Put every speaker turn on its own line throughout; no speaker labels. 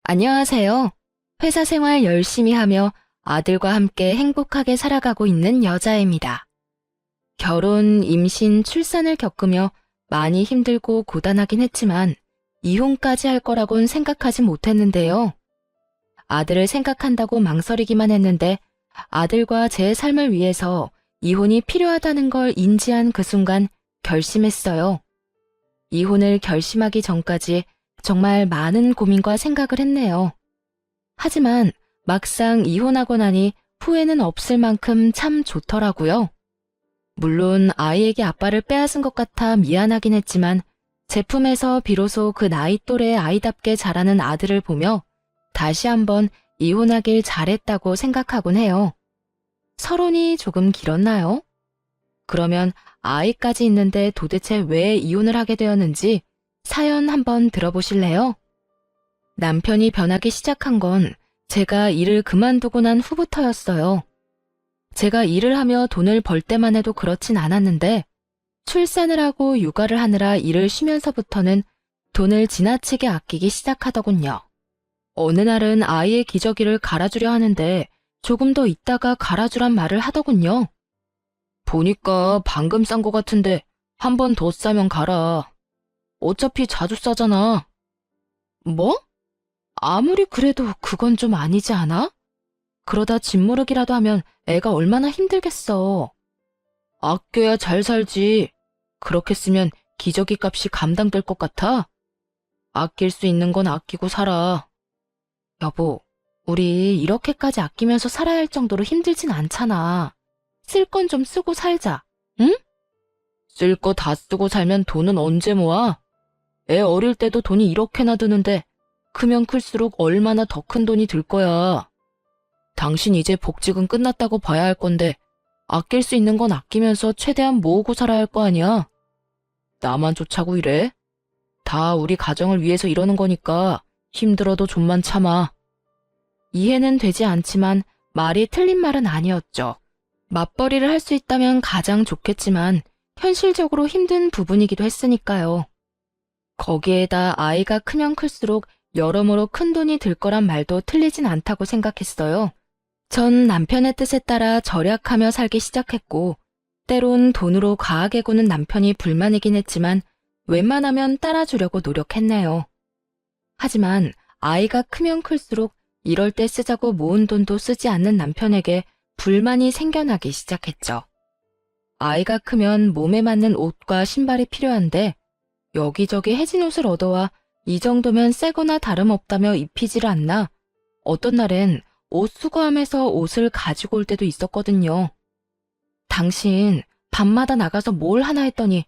안녕하세요. 회사 생활 열심히 하며 아들과 함께 행복하게 살아가고 있는 여자입니다. 결혼, 임신, 출산을 겪으며 많이 힘들고 고단하긴 했지만 이혼까지 할 거라곤 생각하지 못했는데요. 아들을 생각한다고 망설이기만 했는데 아들과 제 삶을 위해서 이혼이 필요하다는 걸 인지한 그 순간 결심했어요. 이혼을 결심하기 전까지 정말 많은 고민과 생각을 했네요. 하지만 막상 이혼하고 나니 후회는 없을 만큼 참 좋더라고요. 물론 아이에게 아빠를 빼앗은 것 같아 미안하긴 했지만 제품에서 비로소 그 나이 또래의 아이답게 자라는 아들을 보며 다시 한번 이혼하길 잘했다고 생각하곤 해요. 서론이 조금 길었나요? 그러면 아이까지 있는데 도대체 왜 이혼을 하게 되었는지 사연 한번 들어보실래요? 남편이 변하기 시작한 건 제가 일을 그만두고 난 후부터였어요. 제가 일을 하며 돈을 벌 때만 해도 그렇진 않았는데 출산을 하고 육아를 하느라 일을 쉬면서부터는 돈을 지나치게 아끼기 시작하더군요. 어느 날은 아이의 기저귀를 갈아주려 하는데 조금 더 있다가 갈아주란 말을 하더군요. 보니까 방금 싼 거 같은데 한 번 더 싸면 갈아. 어차피 자주 싸잖아. 뭐? 아무리 그래도 그건 좀 아니지 않아? 그러다 짓무르기라도 하면 애가 얼마나 힘들겠어. 아껴야 잘 살지. 그렇게 쓰면 기저귀 값이 감당될 것 같아? 아낄 수 있는 건 아끼고 살아. 여보, 우리 이렇게까지 아끼면서 살아야 할 정도로 힘들진 않잖아. 쓸 건 좀 쓰고 살자, 응? 쓸 거 다 쓰고 살면 돈은 언제 모아? 애 어릴 때도 돈이 이렇게나 드는데 크면 클수록 얼마나 더 큰 돈이 들 거야. 당신 이제 복직은 끝났다고 봐야 할 건데 아낄 수 있는 건 아끼면서 최대한 모으고 살아야 할 거 아니야. 나만 좋자고 이래? 다 우리 가정을 위해서 이러는 거니까 힘들어도 좀만 참아. 이해는 되지 않지만 말이 틀린 말은 아니었죠. 맞벌이를 할 수 있다면 가장 좋겠지만 현실적으로 힘든 부분이기도 했으니까요. 거기에다 아이가 크면 클수록 여러모로 큰 돈이 들 거란 말도 틀리진 않다고 생각했어요. 전 남편의 뜻에 따라 절약하며 살기 시작했고, 때론 돈으로 과하게 구는 남편이 불만이긴 했지만 웬만하면 따라주려고 노력했네요. 하지만 아이가 크면 클수록 이럴 때 쓰자고 모은 돈도 쓰지 않는 남편에게 불만이 생겨나기 시작했죠. 아이가 크면 몸에 맞는 옷과 신발이 필요한데 여기저기 해진 옷을 얻어와 이 정도면 새거나 다름없다며 입히지를 않나 어떤 날엔 옷 수거함에서 옷을 가지고 올 때도 있었거든요. 당신 밤마다 나가서 뭘 하나 했더니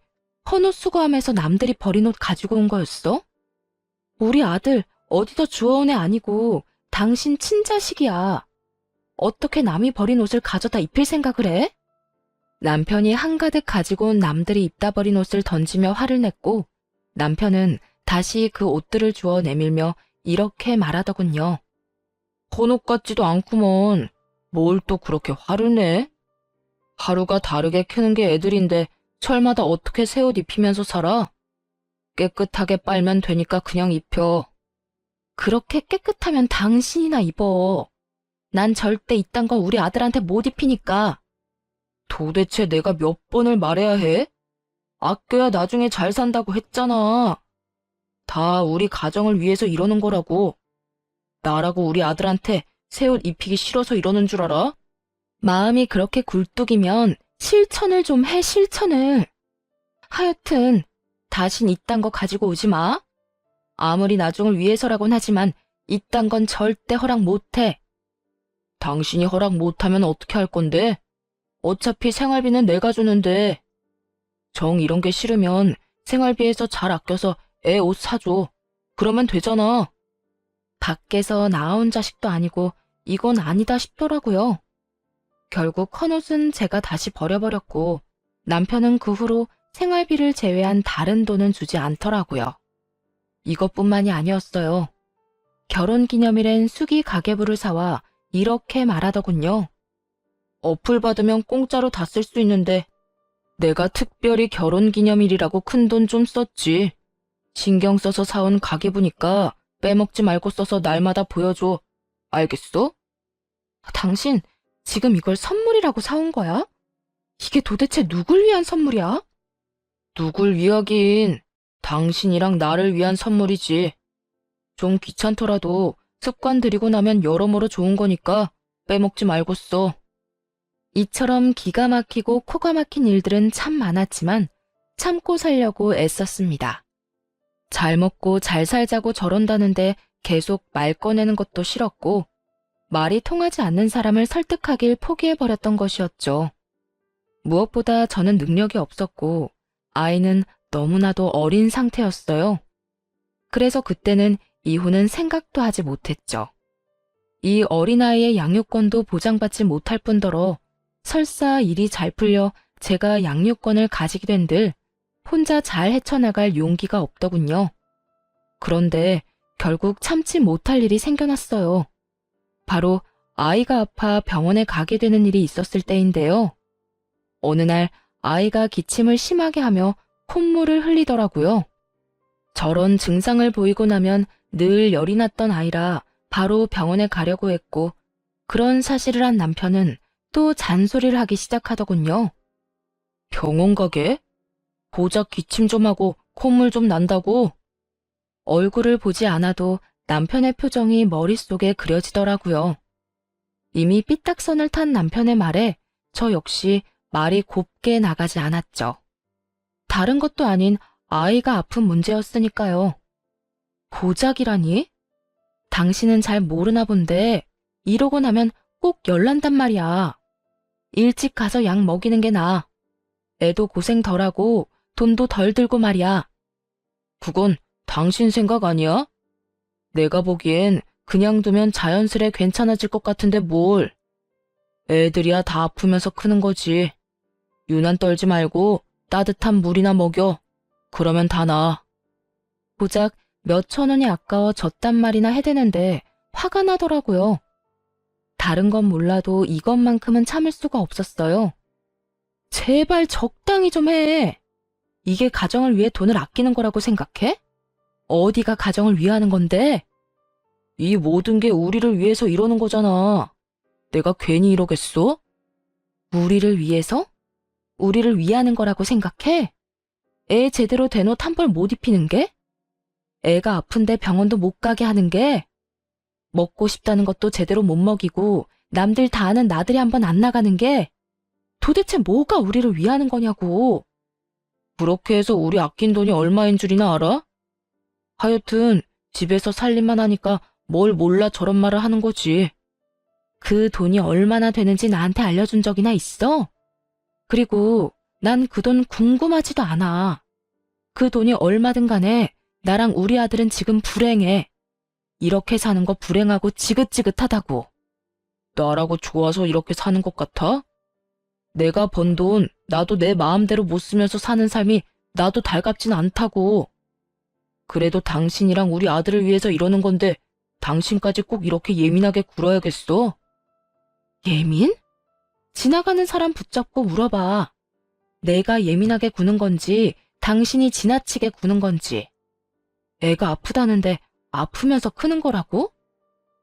헌옷 수거함에서 남들이 버린 옷 가지고 온 거였어? 우리 아들 어디서 주워온 애 아니고 당신 친자식이야. 어떻게 남이 버린 옷을 가져다 입힐 생각을 해? 남편이 한가득 가지고 온 남들이 입다 버린 옷을 던지며 화를 냈고 남편은 다시 그 옷들을 주워 내밀며 이렇게 말하더군요. 헌옷 같지도 않구먼. 뭘 또 그렇게 화를 내? 하루가 다르게 크는 게 애들인데 철마다 어떻게 새 옷 입히면서 살아? 깨끗하게 빨면 되니까 그냥 입혀. 그렇게 깨끗하면 당신이나 입어. 난 절대 이딴 거 우리 아들한테 못 입히니까. 도대체 내가 몇 번을 말해야 해? 아껴야 나중에 잘 산다고 했잖아. 다 우리 가정을 위해서 이러는 거라고. 나라고 우리 아들한테 새 옷 입히기 싫어서 이러는 줄 알아? 마음이 그렇게 굴뚝이면 실천을 좀 해, 실천을. 하여튼 다신 이딴 거 가지고 오지 마. 아무리 나중을 위해서라곤 하지만 이딴 건 절대 허락 못해. 당신이 허락 못하면 어떻게 할 건데? 어차피 생활비는 내가 주는데. 정 이런 게 싫으면 생활비에서 잘 아껴서 애 옷 사줘. 그러면 되잖아. 밖에서 낳아온 자식도 아니고 이건 아니다 싶더라고요. 결국 헌옷은 제가 다시 버려버렸고 남편은 그 후로 생활비를 제외한 다른 돈은 주지 않더라고요. 이것뿐만이 아니었어요. 결혼기념일엔 수기 가계부를 사와 이렇게 말하더군요. 어플 받으면 공짜로 다 쓸 수 있는데 내가 특별히 결혼기념일이라고 큰돈 좀 썼지. 신경 써서 사온 가계부니까 빼먹지 말고 써서 날마다 보여줘. 알겠어? 당신 지금 이걸 선물이라고 사온 거야? 이게 도대체 누굴 위한 선물이야? 누굴 위하긴. 당신이랑 나를 위한 선물이지. 좀 귀찮더라도 습관 들이고 나면 여러모로 좋은 거니까 빼먹지 말고 써. 이처럼 기가 막히고 코가 막힌 일들은 참 많았지만 참고 살려고 애썼습니다. 잘 먹고 잘 살자고 저런다는데 계속 말 꺼내는 것도 싫었고 말이 통하지 않는 사람을 설득하길 포기해버렸던 것이었죠. 무엇보다 저는 능력이 없었고 아이는 너무나도 어린 상태였어요. 그래서 그때는 이혼은 생각도 하지 못했죠. 이 어린아이의 양육권도 보장받지 못할 뿐더러 설사 일이 잘 풀려 제가 양육권을 가지게 된들 혼자 잘 헤쳐나갈 용기가 없더군요. 그런데 결국 참지 못할 일이 생겨났어요. 바로 아이가 아파 병원에 가게 되는 일이 있었을 때인데요. 어느 날 아이가 기침을 심하게 하며 콧물을 흘리더라고요. 저런 증상을 보이고 나면 늘 열이 났던 아이라 바로 병원에 가려고 했고 그런 사실을 한 남편은 또 잔소리를 하기 시작하더군요. 병원 가게? 고작 기침 좀 하고 콧물 좀 난다고? 얼굴을 보지 않아도 남편의 표정이 머릿속에 그려지더라고요. 이미 삐딱선을 탄 남편의 말에 저 역시 말이 곱게 나가지 않았죠. 다른 것도 아닌 아이가 아픈 문제였으니까요. 고작이라니? 당신은 잘 모르나 본데 이러고 나면 꼭 열난단 말이야. 일찍 가서 약 먹이는 게 나아. 애도 고생 덜하고 돈도 덜 들고 말이야. 그건 당신 생각 아니야? 내가 보기엔 그냥 두면 자연스레 괜찮아질 것 같은데 뭘. 애들이야 다 아프면서 크는 거지. 유난 떨지 말고 따뜻한 물이나 먹여. 그러면 다 나아. 고작 몇천 원이 아까워 졌단 말이나 해대는데 화가 나더라고요. 다른 건 몰라도 이것만큼은 참을 수가 없었어요. 제발 적당히 좀 해. 이게 가정을 위해 돈을 아끼는 거라고 생각해? 어디가 가정을 위하는 건데? 이 모든 게 우리를 위해서 이러는 거잖아. 내가 괜히 이러겠어? 우리를 위해서? 우리를 위하는 거라고 생각해? 애 제대로 된 옷 한 벌 못 입히는 게? 애가 아픈데 병원도 못 가게 하는 게? 먹고 싶다는 것도 제대로 못 먹이고 남들 다 아는 나들이 한번 안 나가는 게? 도대체 뭐가 우리를 위하는 거냐고. 그렇게 해서 우리 아낀 돈이 얼마인 줄이나 알아? 하여튼 집에서 살림만 하니까 뭘 몰라 저런 말을 하는 거지. 그 돈이 얼마나 되는지 나한테 알려준 적이나 있어? 그리고 난 그 돈 궁금하지도 않아. 그 돈이 얼마든 간에 나랑 우리 아들은 지금 불행해. 이렇게 사는 거 불행하고 지긋지긋하다고. 나라고 좋아서 이렇게 사는 것 같아? 내가 번 돈 나도 내 마음대로 못 쓰면서 사는 삶이 나도 달갑진 않다고. 그래도 당신이랑 우리 아들을 위해서 이러는 건데 당신까지 꼭 이렇게 예민하게 굴어야겠어? 예민? 지나가는 사람 붙잡고 물어봐. 내가 예민하게 구는 건지 당신이 지나치게 구는 건지. 애가 아프다는데 아프면서 크는 거라고?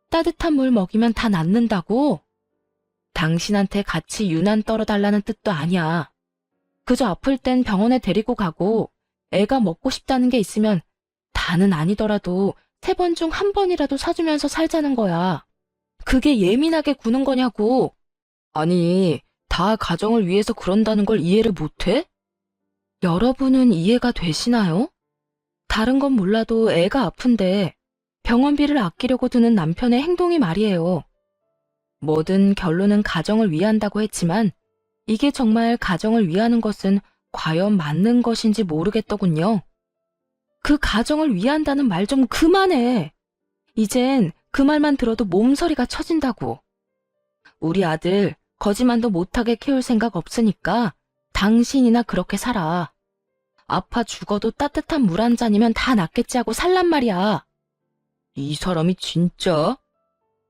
따뜻한 물 먹이면 다 낫는다고? 당신한테 같이 유난 떨어달라는 뜻도 아니야. 그저 아플 땐 병원에 데리고 가고 애가 먹고 싶다는 게 있으면 다는 아니더라도 3번 중 1번이라도 사주면서 살자는 거야. 그게 예민하게 구는 거냐고. 아니, 다 가정을 위해서 그런다는 걸 이해를 못해? 여러분은 이해가 되시나요? 다른 건 몰라도 애가 아픈데 병원비를 아끼려고 드는 남편의 행동이 말이에요. 뭐든 결론은 가정을 위한다고 했지만 이게 정말 가정을 위하는 것은 과연 맞는 것인지 모르겠더군요. 그 가정을 위한다는 말 좀 그만해. 이젠 그 말만 들어도 몸서리가 쳐진다고. 우리 아들 거지만도 못하게 키울 생각 없으니까 당신이나 그렇게 살아. 아파 죽어도 따뜻한 물 한 잔이면 다 낫겠지 하고 살란 말이야. 이 사람이 진짜?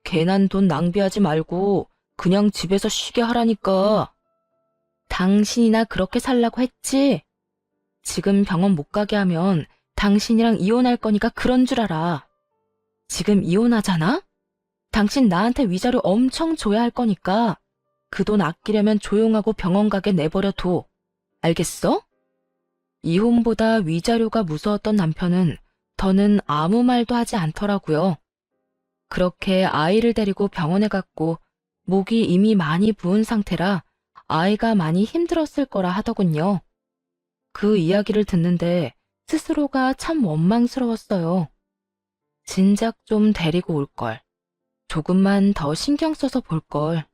괜한 돈 낭비하지 말고 그냥 집에서 쉬게 하라니까. 당신이나 그렇게 살라고 했지? 지금 병원 못 가게 하면 당신이랑 이혼할 거니까 그런 줄 알아. 지금 이혼하잖아? 당신 나한테 위자료 엄청 줘야 할 거니까 그 돈 아끼려면 조용하고 병원 가게 내버려 둬. 알겠어? 이혼보다 위자료가 무서웠던 남편은 더는 아무 말도 하지 않더라고요. 그렇게 아이를 데리고 병원에 갔고 목이 이미 많이 부은 상태라 아이가 많이 힘들었을 거라 하더군요. 그 이야기를 듣는데 스스로가 참 원망스러웠어요. 진작 좀 데리고 올 걸. 조금만 더 신경 써서 볼 걸.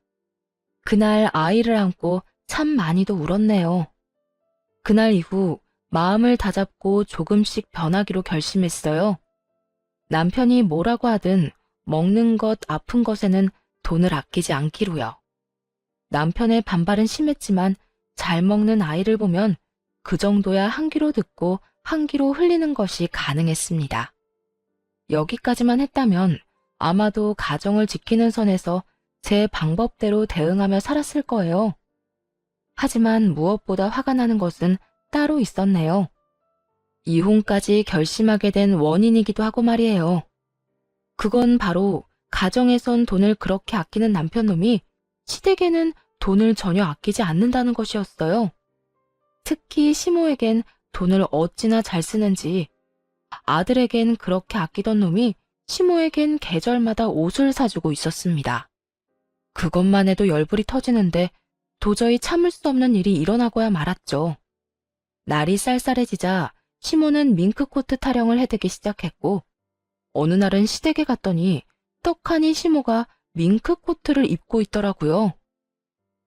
그날 아이를 안고 참 많이도 울었네요. 그날 이후 마음을 다잡고 조금씩 변하기로 결심했어요. 남편이 뭐라고 하든 먹는 것, 아픈 것에는 돈을 아끼지 않기로요. 남편의 반발은 심했지만 잘 먹는 아이를 보면 그 정도야 한 귀로 듣고 한 귀로 흘리는 것이 가능했습니다. 여기까지만 했다면 아마도 가정을 지키는 선에서 제 방법대로 대응하며 살았을 거예요. 하지만 무엇보다 화가 나는 것은 따로 있었네요. 이혼까지 결심하게 된 원인이기도 하고 말이에요. 그건 바로 가정에선 돈을 그렇게 아끼는 남편놈이 시댁에는 돈을 전혀 아끼지 않는다는 것이었어요. 특히 시모에겐 돈을 어찌나 잘 쓰는지 아들에겐 그렇게 아끼던 놈이 시모에겐 계절마다 옷을 사주고 있었습니다. 그것만 해도 열불이 터지는데 도저히 참을 수 없는 일이 일어나고야 말았죠. 날이 쌀쌀해지자 시모는 밍크코트 타령을 해대기 시작했고 어느 날은 시댁에 갔더니 떡하니 시모가 밍크코트를 입고 있더라고요.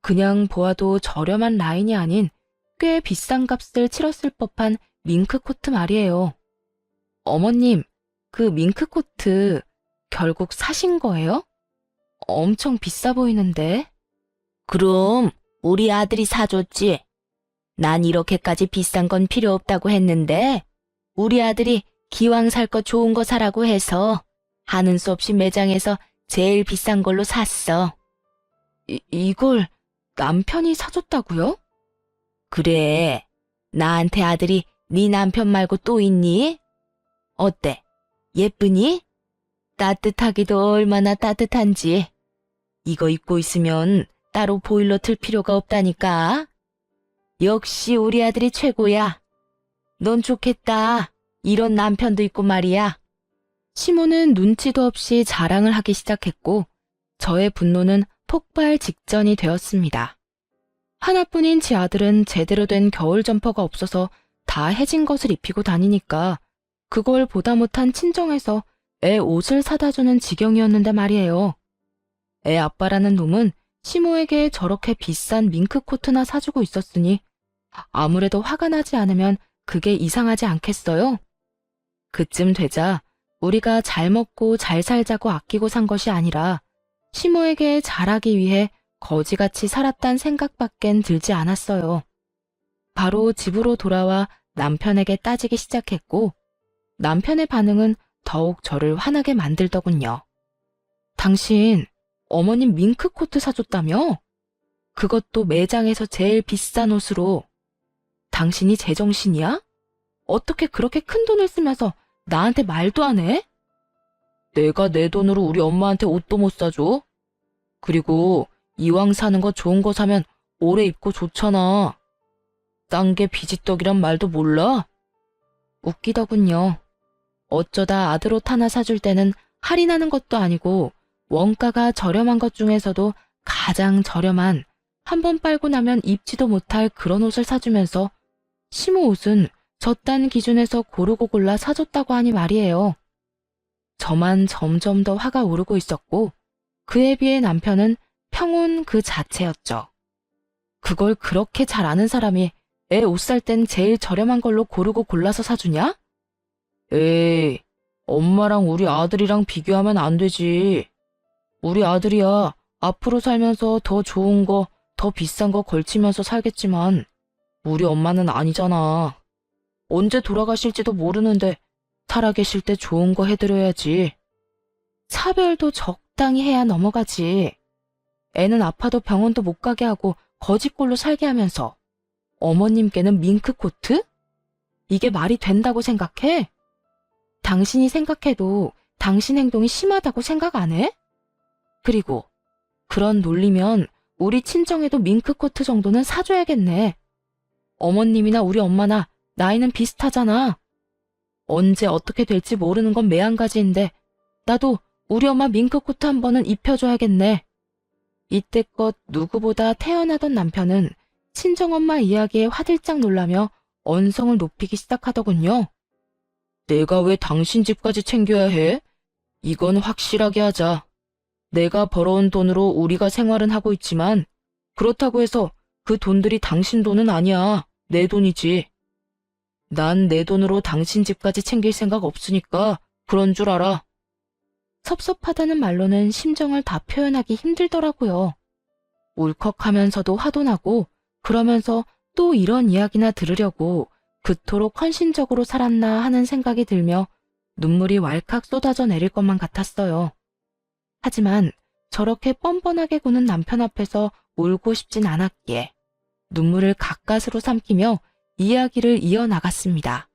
그냥 보아도 저렴한 라인이 아닌 꽤 비싼 값을 치렀을 법한 밍크코트 말이에요. 어머님, 그 밍크코트 결국 사신 거예요? 엄청 비싸 보이는데.
그럼 우리 아들이 사줬지. 난 이렇게까지 비싼 건 필요 없다고 했는데 우리 아들이 기왕 살 거 좋은 거 사라고 해서 하는 수 없이 매장에서 제일 비싼 걸로 샀어.
이걸 남편이 사줬다고요?
그래. 나한테 아들이 네 남편 말고 또 있니? 어때? 예쁘니? 따뜻하기도 얼마나 따뜻한지. 이거 입고 있으면 따로 보일러 틀 필요가 없다니까. 역시 우리 아들이 최고야. 넌 좋겠다. 이런 남편도 있고 말이야.
시모는 눈치도 없이 자랑을 하기 시작했고 저의 분노는 폭발 직전이 되었습니다. 하나뿐인 제 아들은 제대로 된 겨울 점퍼가 없어서 다 해진 것을 입히고 다니니까 그걸 보다 못한 친정에서 애 옷을 사다 주는 지경이었는데 말이에요. 애 아빠라는 놈은 시모에게 저렇게 비싼 밍크코트나 사주고 있었으니 아무래도 화가 나지 않으면 그게 이상하지 않겠어요? 그쯤 되자 우리가 잘 먹고 잘 살자고 아끼고 산 것이 아니라 시모에게 잘하기 위해 거지같이 살았단 생각밖엔 들지 않았어요. 바로 집으로 돌아와 남편에게 따지기 시작했고 남편의 반응은 더욱 저를 화나게 만들더군요. 당신 어머님 밍크코트 사줬다며? 그것도 매장에서 제일 비싼 옷으로. 당신이 제정신이야? 어떻게 그렇게 큰 돈을 쓰면서 나한테 말도 안 해? 내가 내 돈으로 우리 엄마한테 옷도 못 사줘? 그리고 이왕 사는 거 좋은 거 사면 오래 입고 좋잖아. 싼 게 비지떡이란 말도 몰라? 웃기더군요. 어쩌다 아들 옷 하나 사줄 때는 할인하는 것도 아니고 원가가 저렴한 것 중에서도 가장 저렴한 한 번 빨고 나면 입지도 못할 그런 옷을 사주면서 시모 옷은 저딴 기준에서 고르고 골라 사줬다고 하니 말이에요. 저만 점점 더 화가 오르고 있었고 그에 비해 남편은 평온 그 자체였죠. 그걸 그렇게 잘 아는 사람이 애 옷 살 땐 제일 저렴한 걸로 고르고 골라서 사주냐? 에이, 엄마랑 우리 아들이랑 비교하면 안 되지. 우리 아들이야 앞으로 살면서 더 좋은 거, 더 비싼 거 걸치면서 살겠지만 우리 엄마는 아니잖아. 언제 돌아가실지도 모르는데 살아계실 때 좋은 거 해드려야지. 차별도 적당히 해야 넘어가지. 애는 아파도 병원도 못 가게 하고 거지꼴로 살게 하면서 어머님께는 밍크코트? 이게 말이 된다고 생각해? 당신이 생각해도 당신 행동이 심하다고 생각 안 해? 그리고 그런 논리면 우리 친정에도 밍크코트 정도는 사줘야겠네. 어머님이나 우리 엄마나 나이는 비슷하잖아. 언제 어떻게 될지 모르는 건 매한가지인데 나도 우리 엄마 밍크코트 한 번은 입혀줘야겠네. 이때껏 누구보다 태어나던 남편은 친정엄마 이야기에 화들짝 놀라며 언성을 높이기 시작하더군요. 내가 왜 당신 집까지 챙겨야 해? 이건 확실하게 하자. 내가 벌어온 돈으로 우리가 생활은 하고 있지만 그렇다고 해서 그 돈들이 당신 돈은 아니야. 내 돈이지. 난 내 돈으로 당신 집까지 챙길 생각 없으니까 그런 줄 알아. 섭섭하다는 말로는 심정을 다 표현하기 힘들더라고요. 울컥하면서도 화도 나고 그러면서 또 이런 이야기나 들으려고 그토록 헌신적으로 살았나 하는 생각이 들며 눈물이 왈칵 쏟아져 내릴 것만 같았어요. 하지만 저렇게 뻔뻔하게 구는 남편 앞에서 울고 싶진 않았기에 눈물을 가까스로 삼키며 이야기를 이어나갔습니다.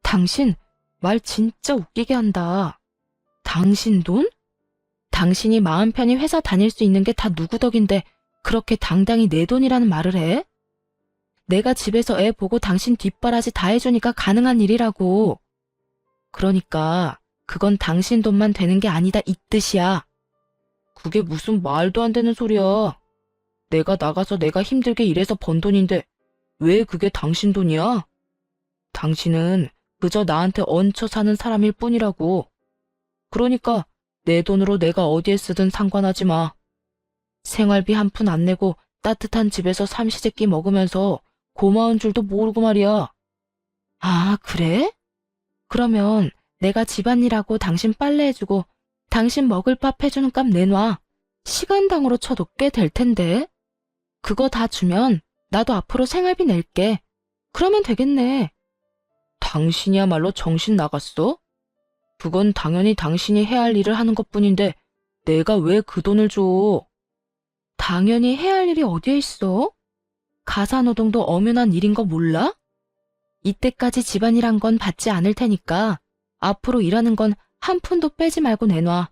당신 말 진짜 웃기게 한다. 당신 돈? 당신이 마음 편히 회사 다닐 수 있는 게 다 누구 덕인데 그렇게 당당히 내 돈이라는 말을 해? 내가 집에서 애 보고 당신 뒷바라지 다 해주니까 가능한 일이라고. 그러니까 그건 당신 돈만 되는 게 아니다 이 뜻이야. 그게 무슨 말도 안 되는 소리야. 내가 나가서 내가 힘들게 일해서 번 돈인데 왜 그게 당신 돈이야? 당신은 그저 나한테 얹혀 사는 사람일 뿐이라고. 그러니까 내 돈으로 내가 어디에 쓰든 상관하지 마. 생활비 한 푼 안 내고 따뜻한 집에서 삼시세끼 먹으면서 고마운 줄도 모르고 말이야. 아, 그래? 그러면 내가 집안일하고 당신 빨래해주고 당신 먹을 밥 해주는 값 내놔. 시간당으로 쳐도 꽤 될 텐데. 그거 다 주면 나도 앞으로 생활비 낼게. 그러면 되겠네. 당신이야말로 정신 나갔어? 그건 당연히 당신이 해야 할 일을 하는 것뿐인데 내가 왜 그 돈을 줘? 당연히 해야 할 일이 어디에 있어? 가사노동도 엄연한 일인 거 몰라? 이때까지 집안일 한 건 받지 않을 테니까 앞으로 일하는 건 한 푼도 빼지 말고 내놔.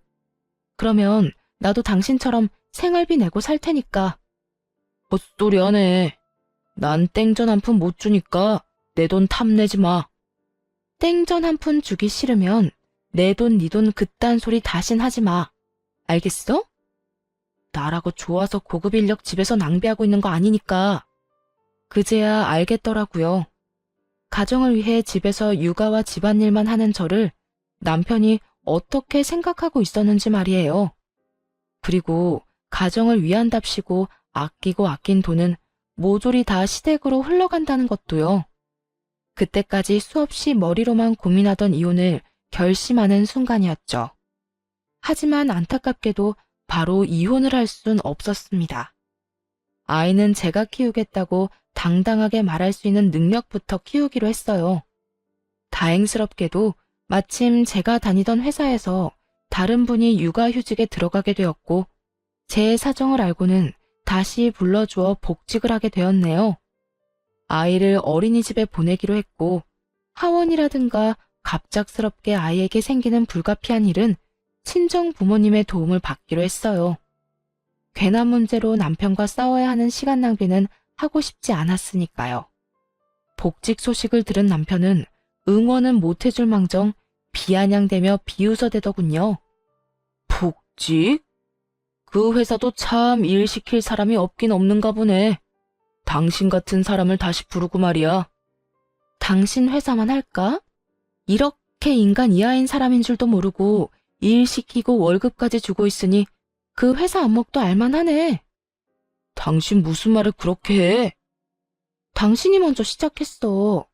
그러면 나도 당신처럼 생활비 내고 살 테니까. 헛소리 하네. 난 땡전 한 푼 못 주니까 내 돈 탐내지 마. 땡전 한 푼 주기 싫으면 내 돈, 네 돈 그딴 소리 다신 하지 마. 알겠어? 나라고 좋아서 고급 인력 집에서 낭비하고 있는 거 아니니까. 그제야 알겠더라고요. 가정을 위해 집에서 육아와 집안일만 하는 저를 남편이 어떻게 생각하고 있었는지 말이에요. 그리고 가정을 위한답시고 아끼고 아낀 돈은 모조리 다 시댁으로 흘러간다는 것도요. 그때까지 수없이 머리로만 고민하던 이혼을 결심하는 순간이었죠. 하지만 안타깝게도 바로 이혼을 할 순 없었습니다. 아이는 제가 키우겠다고 당당하게 말할 수 있는 능력부터 키우기로 했어요. 다행스럽게도 마침 제가 다니던 회사에서 다른 분이 육아휴직에 들어가게 되었고 제 사정을 알고는 다시 불러주어 복직을 하게 되었네요. 아이를 어린이집에 보내기로 했고 하원이라든가 갑작스럽게 아이에게 생기는 불가피한 일은 친정 부모님의 도움을 받기로 했어요. 괜한 문제로 남편과 싸워야 하는 시간 낭비는 하고 싶지 않았으니까요. 복직 소식을 들은 남편은 응원은 못해줄 망정 비아냥대며 비웃어대더군요. 복직? 그 회사도 참 일 시킬 사람이 없긴 없는가 보네. 당신 같은 사람을 다시 부르고 말이야. 당신 회사만 할까? 이렇게 인간 이하인 사람인 줄도 모르고 일 시키고 월급까지 주고 있으니 그 회사 안목도 알만하네. 당신 무슨 말을 그렇게 해? 당신이 먼저 시작했어.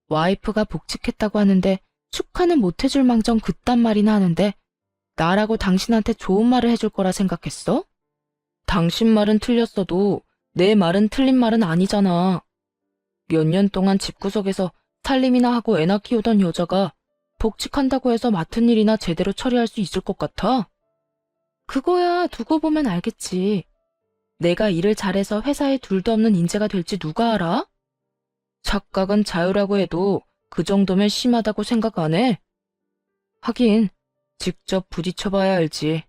와이프가 복직했다고 하는데 축하는 못해줄 망정 그딴 말이나 하는데 나라고 당신한테 좋은 말을 해줄 거라 생각했어? 당신 말은 틀렸어도 내 말은 틀린 말은 아니잖아. 몇 년 동안 집구석에서 살림이나 하고 애나 키우던 여자가 복직한다고 해서 맡은 일이나 제대로 처리할 수 있을 것 같아? 그거야 두고 보면 알겠지. 내가 일을 잘해서 회사에 둘도 없는 인재가 될지 누가 알아? 착각은 자유라고 해도 그 정도면 심하다고 생각 안 해? 하긴 직접 부딪혀봐야 알지.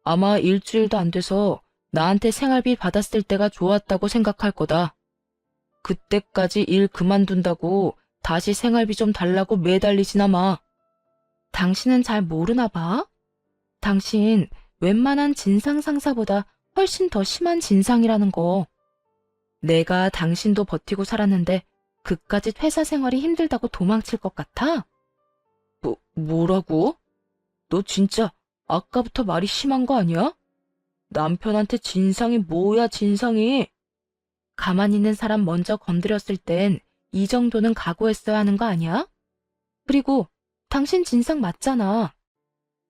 아마 일주일도 안 돼서 나한테 생활비 받았을 때가 좋았다고 생각할 거다. 그때까지 일 그만둔다고 다시 생활비 좀 달라고 매달리지나 마. 당신은 잘 모르나 봐? 당신 웬만한 진상 상사보다 훨씬 더 심한 진상이라는 거. 내가 당신도 버티고 살았는데 그까짓 회사 생활이 힘들다고 도망칠 것 같아? 뭐라고? 너 진짜 아까부터 말이 심한 거 아니야? 남편한테 진상이 뭐야, 진상이? 가만히 있는 사람 먼저 건드렸을 땐 이 정도는 각오했어야 하는 거 아니야? 그리고 당신 진상 맞잖아.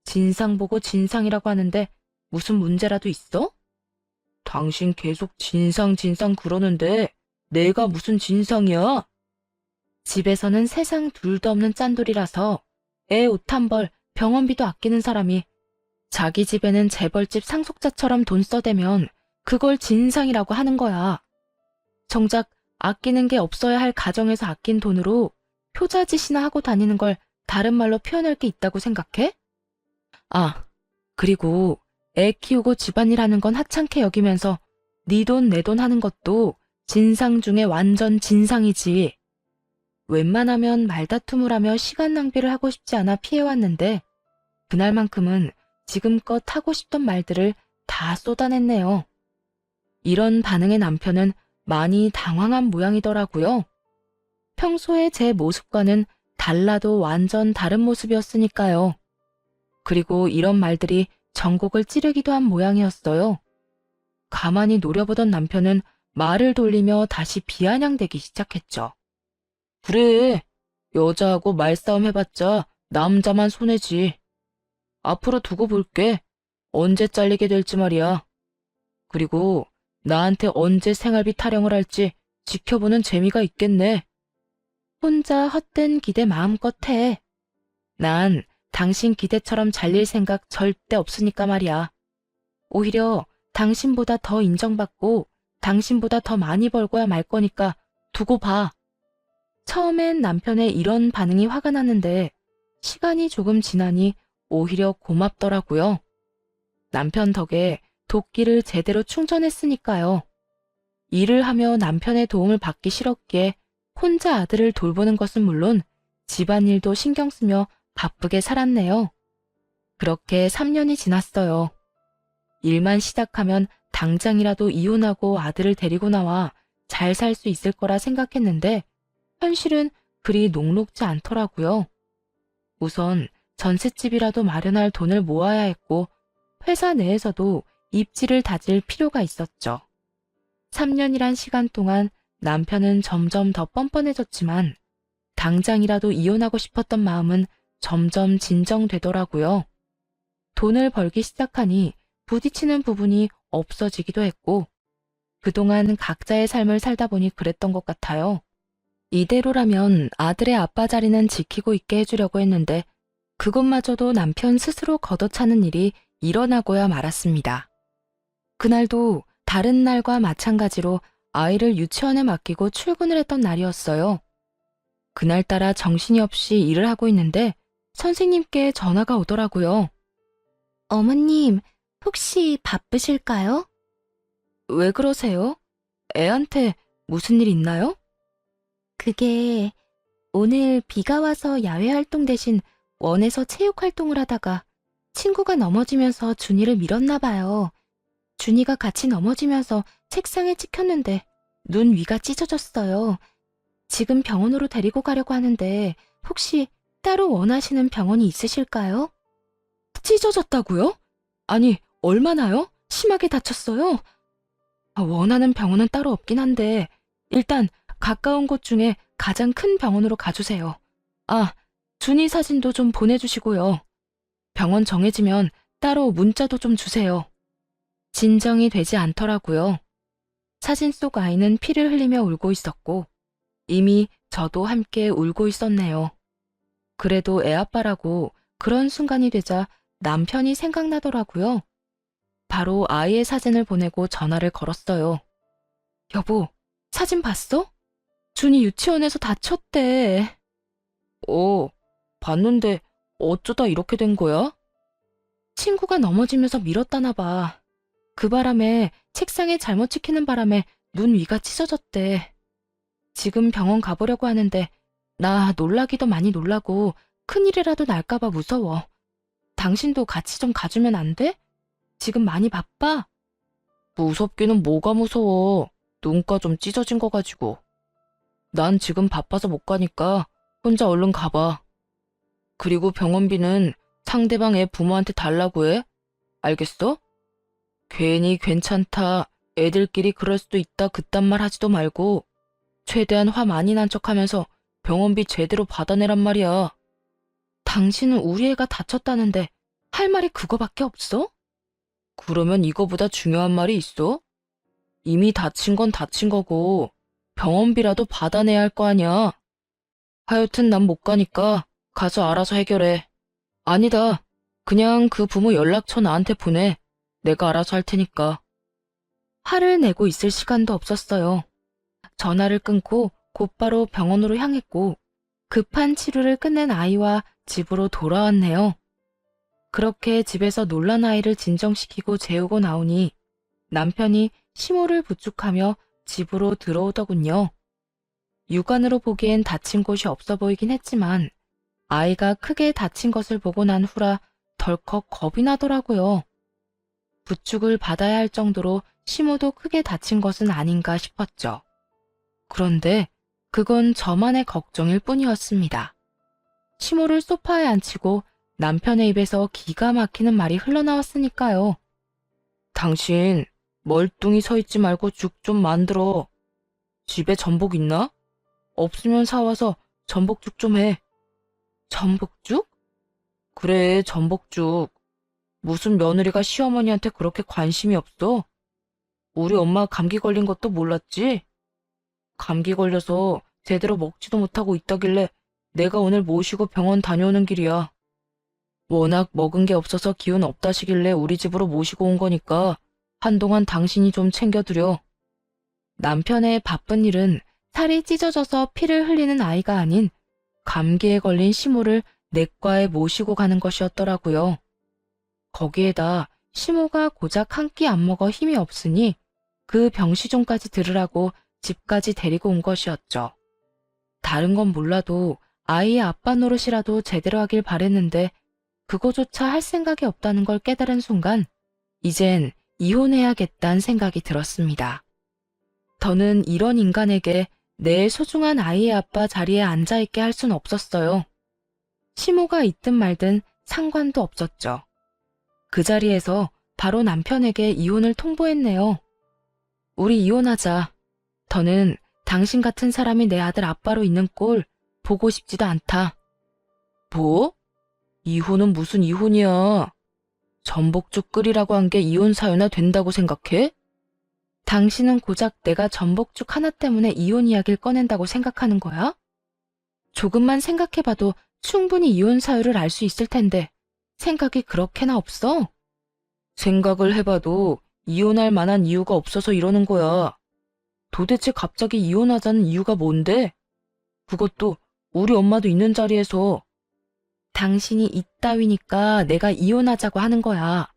진상 보고 진상이라고 하는데 무슨 문제라도 있어? 당신 계속 진상 그러는데 내가 무슨 진상이야? 집에서는 세상 둘도 없는 짠돌이라서 애 옷 한 벌, 병원비도 아끼는 사람이 자기 집에는 재벌집 상속자처럼 돈 써대면 그걸 진상이라고 하는 거야. 정작 아끼는 게 없어야 할 가정에서 아낀 돈으로 효자짓이나 하고 다니는 걸 다른 말로 표현할 게 있다고 생각해? 아, 그리고 애 키우고 집안일 하는 건 하찮게 여기면서 네 돈 내 돈 하는 것도 진상 중에 완전 진상이지. 웬만하면 말다툼을 하며 시간 낭비를 하고 싶지 않아 피해왔는데 그날만큼은 지금껏 하고 싶던 말들을 다 쏟아냈네요. 이런 반응의 남편은 많이 당황한 모양이더라고요. 평소에 제 모습과는 달라도 완전 다른 모습이었으니까요. 그리고 이런 말들이 전곡을 찌르기도 한 모양이었어요. 가만히 노려보던 남편은 말을 돌리며 다시 비아냥대기 시작했죠. 그래, 여자하고 말싸움 해봤자 남자만 손해지. 앞으로 두고 볼게. 언제 잘리게 될지 말이야. 그리고 나한테 언제 생활비 타령을 할지 지켜보는 재미가 있겠네. 혼자 헛된 기대 마음껏 해. 난 당신 기대처럼 잘릴 생각 절대 없으니까 말이야. 오히려 당신보다 더 인정받고 당신보다 더 많이 벌고야 말 거니까 두고 봐. 처음엔 남편의 이런 반응이 화가 났는데 시간이 조금 지나니 오히려 고맙더라고요. 남편 덕에 도끼를 제대로 충전했으니까요. 일을 하며 남편의 도움을 받기 싫었기에 혼자 아들을 돌보는 것은 물론 집안일도 신경 쓰며 바쁘게 살았네요. 그렇게 3년이 지났어요. 일만 시작하면 당장이라도 이혼하고 아들을 데리고 나와 잘 살 수 있을 거라 생각했는데 현실은 그리 녹록지 않더라고요. 우선 전셋집이라도 마련할 돈을 모아야 했고 회사 내에서도 입지를 다질 필요가 있었죠. 3년이란 시간 동안 남편은 점점 더 뻔뻔해졌지만 당장이라도 이혼하고 싶었던 마음은 점점 진정되더라고요. 돈을 벌기 시작하니 부딪히는 부분이 없어지기도 했고 그동안 각자의 삶을 살다 보니 그랬던 것 같아요. 이대로라면 아들의 아빠 자리는 지키고 있게 해주려고 했는데 그것마저도 남편 스스로 걷어차는 일이 일어나고야 말았습니다. 그날도 다른 날과 마찬가지로 아이를 유치원에 맡기고 출근을 했던 날이었어요. 그날따라 정신이 없이 일을 하고 있는데 선생님께 전화가 오더라고요. 어머님, 혹시 바쁘실까요? 왜 그러세요? 애한테 무슨 일 있나요? 그게 오늘 비가 와서 야외 활동 대신 원에서 체육 활동을 하다가 친구가 넘어지면서 준이를 밀었나 봐요. 준이가 같이 넘어지면서 책상에 찍혔는데 눈 위가 찢어졌어요. 지금 병원으로 데리고 가려고 하는데 혹시 따로 원하시는 병원이 있으실까요? 찢어졌다고요? 아니, 얼마나요? 심하게 다쳤어요? 원하는 병원은 따로 없긴 한데 일단 가까운 곳 중에 가장 큰 병원으로 가주세요. 아, 준이 사진도 좀 보내주시고요. 병원 정해지면 따로 문자도 좀 주세요. 진정이 되지 않더라고요. 사진 속 아이는 피를 흘리며 울고 있었고 이미 저도 함께 울고 있었네요. 그래도 애아빠라고 그런 순간이 되자 남편이 생각나더라고요. 바로 아이의 사진을 보내고 전화를 걸었어요. 여보, 사진 봤어? 준이 유치원에서 다쳤대. 봤는데 어쩌다 이렇게 된 거야? 친구가 넘어지면서 밀었다나 봐. 그 바람에 책상에 잘못 찍히는 바람에 눈 위가 찢어졌대. 지금 병원 가보려고 하는데 나 놀라기도 많이 놀라고 큰일이라도 날까봐 무서워. 당신도 같이 좀 가주면 안 돼? 지금 많이 바빠? 무섭기는 뭐가 무서워. 눈가 좀 찢어진 거 가지고. 난 지금 바빠서 못 가니까 혼자 얼른 가봐. 그리고 병원비는 상대방 애 부모한테 달라고 해. 알겠어? 괜히 괜찮다, 애들끼리 그럴 수도 있다 그딴 말 하지도 말고 최대한 화 많이 난 척하면서 병원비 제대로 받아내란 말이야. 당신은 우리 애가 다쳤다는데 할 말이 그거밖에 없어? 그러면 이거보다 중요한 말이 있어? 이미 다친 건 다친 거고 병원비라도 받아내야 할 거 아니야. 하여튼 난 못 가니까 가서 알아서 해결해. 아니다. 그냥 그 부모 연락처 나한테 보내. 내가 알아서 할 테니까. 화를 내고 있을 시간도 없었어요. 전화를 끊고 곧바로 병원으로 향했고 급한 치료를 끝낸 아이와 집으로 돌아왔네요. 그렇게 집에서 놀란 아이를 진정시키고 재우고 나오니 남편이 시모를 부축하며 집으로 들어오더군요. 육안으로 보기엔 다친 곳이 없어 보이긴 했지만 아이가 크게 다친 것을 보고 난 후라 덜컥 겁이 나더라고요. 부축을 받아야 할 정도로 시모도 크게 다친 것은 아닌가 싶었죠. 그런데 그건 저만의 걱정일 뿐이었습니다. 시모를 소파에 앉히고 남편의 입에서 기가 막히는 말이 흘러나왔으니까요. 당신 멀뚱히 서 있지 말고 죽 좀 만들어. 집에 전복 있나? 없으면 사와서 전복죽 좀 해. 전복죽? 그래, 전복죽. 무슨 며느리가 시어머니한테 그렇게 관심이 없어? 우리 엄마 감기 걸린 것도 몰랐지? 감기 걸려서 제대로 먹지도 못하고 있다길래 내가 오늘 모시고 병원 다녀오는 길이야. 워낙 먹은 게 없어서 기운 없다시길래 우리 집으로 모시고 온 거니까 한동안 당신이 좀 챙겨드려. 남편의 바쁜 일은 살이 찢어져서 피를 흘리는 아이가 아닌 감기에 걸린 시모를 내과에 모시고 가는 것이었더라고요. 거기에다 시모가 고작 한 끼 안 먹어 힘이 없으니 그 병시종까지 들으라고 집까지 데리고 온 것이었죠. 다른 건 몰라도 아이의 아빠 노릇이라도 제대로 하길 바랬는데 그거조차 할 생각이 없다는 걸 깨달은 순간 이젠 이혼해야겠다는 생각이 들었습니다. 더는 이런 인간에게 내 소중한 아이의 아빠 자리에 앉아있게 할 순 없었어요. 시모가 있든 말든 상관도 없었죠. 그 자리에서 바로 남편에게 이혼을 통보했네요. 우리 이혼하자. 더는 당신 같은 사람이 내 아들 아빠로 있는 꼴 보고 싶지도 않다. 뭐? 이혼은 무슨 이혼이야. 전복죽 끓이라고 한 게 이혼 사유나 된다고 생각해? 당신은 고작 내가 전복죽 하나 때문에 이혼 이야기를 꺼낸다고 생각하는 거야? 조금만 생각해봐도 충분히 이혼 사유를 알 수 있을 텐데 생각이 그렇게나 없어? 생각을 해봐도 이혼할 만한 이유가 없어서 이러는 거야. 도대체 갑자기 이혼하자는 이유가 뭔데? 그것도 우리 엄마도 있는 자리에서. 당신이 이따위니까 내가 이혼하자고 하는 거야.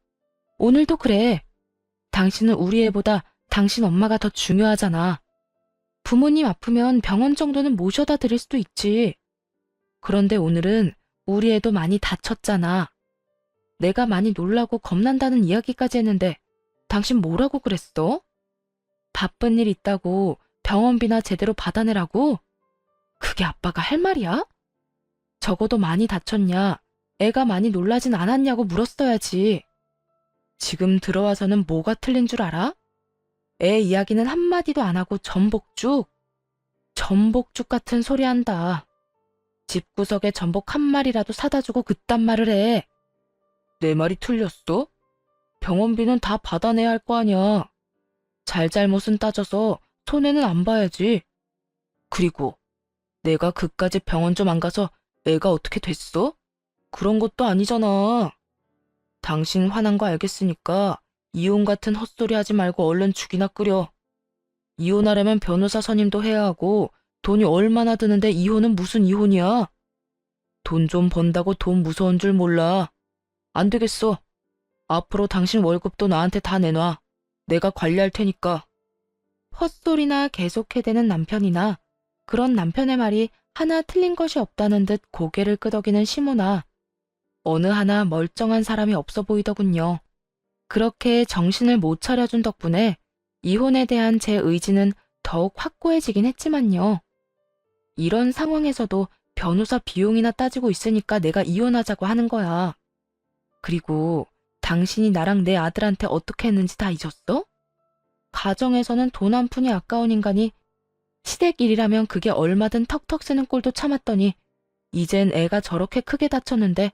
오늘도 그래. 당신은 우리 애보다 당신 엄마가 더 중요하잖아. 부모님 아프면 병원 정도는 모셔다 드릴 수도 있지. 그런데 오늘은 우리 애도 많이 다쳤잖아. 내가 많이 놀라고 겁난다는 이야기까지 했는데 당신 뭐라고 그랬어? 바쁜 일 있다고 병원비나 제대로 받아내라고? 그게 아빠가 할 말이야? 적어도 많이 다쳤냐, 애가 많이 놀라진 않았냐고 물었어야지. 지금 들어와서는 뭐가 틀린 줄 알아? 애 이야기는 한마디도 안 하고 전복죽? 전복죽 같은 소리 한다. 집구석에 전복 한 마리라도 사다 주고 그딴 말을 해. 내 말이 틀렸어? 병원비는 다 받아내야 할 거 아니야. 잘잘못은 따져서 손해는 안 봐야지. 그리고 내가 그까지 병원 좀 안 가서 애가 어떻게 됐어? 그런 것도 아니잖아. 당신 화난 거 알겠으니까 이혼 같은 헛소리 하지 말고 얼른 죽이나 끓여. 이혼하려면 변호사 선임도 해야 하고 돈이 얼마나 드는데 이혼은 무슨 이혼이야? 돈 좀 번다고 돈 무서운 줄 몰라. 안 되겠어. 앞으로 당신 월급도 나한테 다 내놔. 내가 관리할 테니까. 헛소리나 계속 해대는 남편이나 그런 남편의 말이 하나 틀린 것이 없다는 듯 고개를 끄덕이는 시모나 어느 하나 멀쩡한 사람이 없어 보이더군요. 그렇게 정신을 못 차려준 덕분에 이혼에 대한 제 의지는 더욱 확고해지긴 했지만요. 이런 상황에서도 변호사 비용이나 따지고 있으니까 내가 이혼하자고 하는 거야. 그리고 당신이 나랑 내 아들한테 어떻게 했는지 다 잊었어? 가정에서는 돈 한 푼이 아까운 인간이 시댁 일이라면 그게 얼마든 턱턱 쓰는 꼴도 참았더니 이젠 애가 저렇게 크게 다쳤는데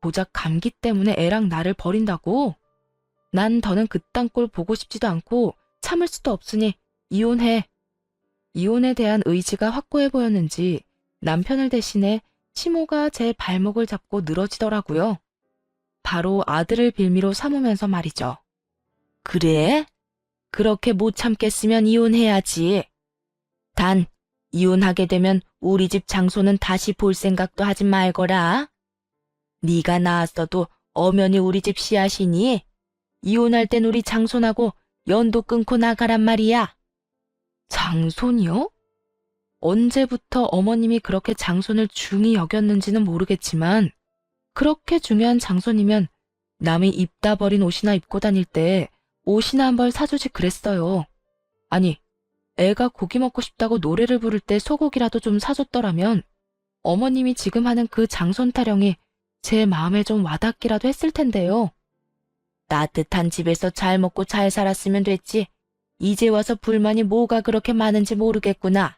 고작 감기 때문에 애랑 나를 버린다고? 난 더는 그딴 꼴 보고 싶지도 않고 참을 수도 없으니 이혼해. 이혼에 대한 의지가 확고해 보였는지 남편을 대신해 시모가 제 발목을 잡고 늘어지더라고요. 바로 아들을 빌미로 삼으면서 말이죠. 그래? 그렇게 못 참겠으면 이혼해야지. 단, 이혼하게 되면 우리 집 장소는 다시 볼 생각도 하지 말거라. 네가 낳았어도 엄연히 우리 집 씨앗이니 이혼할 땐 우리 장손하고 연도 끊고 나가란 말이야. 장손이요? 언제부터 어머님이 그렇게 장손을 중히 여겼는지는 모르겠지만 그렇게 중요한 장손이면 남이 입다 버린 옷이나 입고 다닐 때 옷이나 한 벌 사주지 그랬어요. 아니, 애가 고기 먹고 싶다고 노래를 부를 때 소고기라도 좀 사줬더라면 어머님이 지금 하는 그 장손 타령이 제 마음에 좀 와닿기라도 했을 텐데요. 따뜻한 집에서 잘 먹고 잘 살았으면 됐지. 이제 와서 불만이 뭐가 그렇게 많은지 모르겠구나.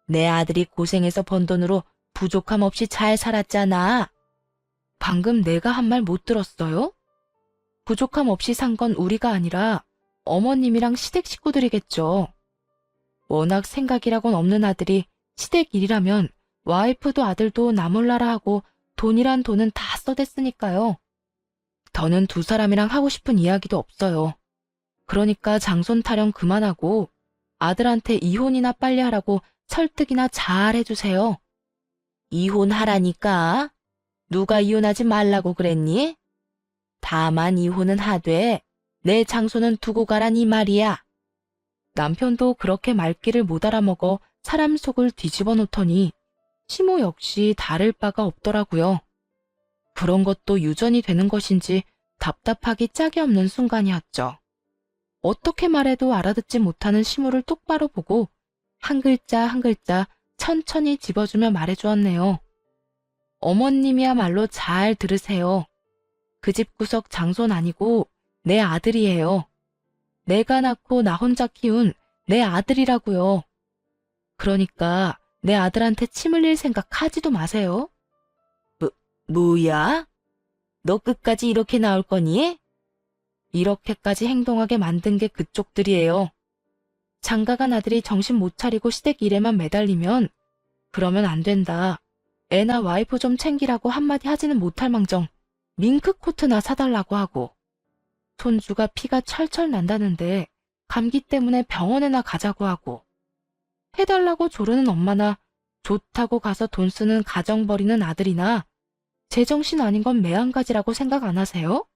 내 아들이 고생해서 번 돈으로 부족함 없이 잘 살았잖아. 방금 내가 한 말 못 들었어요? 부족함 없이 산 건 우리가 아니라 어머님이랑 시댁 식구들이겠죠. 워낙 생각이라곤 없는 아들이 시댁 일이라면 와이프도 아들도 나 몰라라 하고 돈이란 돈은 다 써댔으니까요. 더는 두 사람이랑 하고 싶은 이야기도 없어요. 그러니까 장손 타령 그만하고 아들한테 이혼이나 빨리 하라고 설득이나 잘 해주세요. 이혼하라니까? 누가 이혼하지 말라고 그랬니? 다만 이혼은 하되 내 장손은 두고 가란 이 말이야. 남편도 그렇게 말귀를 못 알아먹어 사람 속을 뒤집어 놓더니 시모 역시 다를 바가 없더라고요. 그런 것도 유전이 되는 것인지 답답하기 짝이 없는 순간이었죠. 어떻게 말해도 알아듣지 못하는 시모를 똑바로 보고 한 글자 한 글자 천천히 집어주며 말해주었네요. 어머님이야말로 잘 들으세요. 그 집 구석 장손 아니고 내 아들이에요. 내가 낳고 나 혼자 키운 내 아들이라고요. 그러니까 내 아들한테 침 흘릴 생각 하지도 마세요. 뭐야? 너 끝까지 이렇게 나올 거니? 이렇게까지 행동하게 만든 게 그쪽들이에요. 장가간 아들이 정신 못 차리고 시댁 일에만 매달리면 그러면 안 된다. 애나 와이프 좀 챙기라고 한마디 하지는 못할 망정 밍크 코트나 사달라고 하고 손주가 피가 철철 난다는데 감기 때문에 병원에나 가자고 하고 해달라고 조르는 엄마나 좋다고 가서 돈 쓰는 가정 버리는 아들이나 제정신 아닌 건 매한가지라고 생각 안 하세요?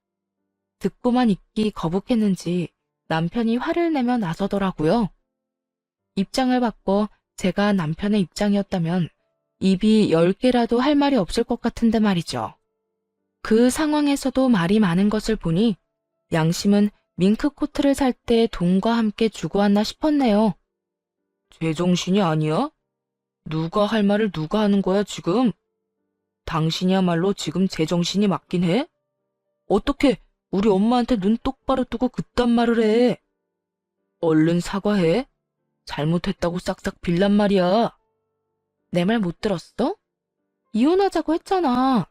듣고만 있기 거북했는지 남편이 화를 내며 나서더라고요. 입장을 바꿔 제가 남편의 입장이었다면 입이 10개라도 할 말이 없을 것 같은데 말이죠. 그 상황에서도 말이 많은 것을 보니 양심은 밍크 코트를 살 때 돈과 함께 주고 왔나 싶었네요. 제정신이 아니야? 누가 할 말을 누가 하는 거야 지금? 당신이야말로 지금 제정신이 맞긴 해? 어떻게 우리 엄마한테 눈 똑바로 뜨고 그딴 말을 해? 얼른 사과해. 잘못했다고 싹싹 빌란 말이야. 내 말 못 들었어? 이혼하자고 했잖아.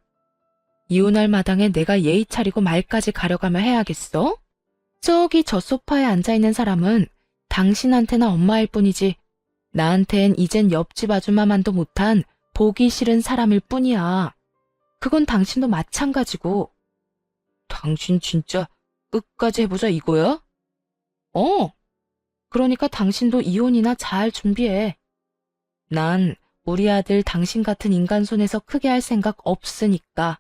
이혼할 마당에 내가 예의 차리고 말까지 가려가며 해야겠어? 저기 저 소파에 앉아있는 사람은 당신한테나 엄마일 뿐이지 나한텐 이젠 옆집 아줌마만도 못한 보기 싫은 사람일 뿐이야. 그건 당신도 마찬가지고. 당신 진짜 끝까지 해보자 이거야? 그러니까 당신도 이혼이나 잘 준비해. 난 우리 아들 당신 같은 인간 손에서 크게 할 생각 없으니까.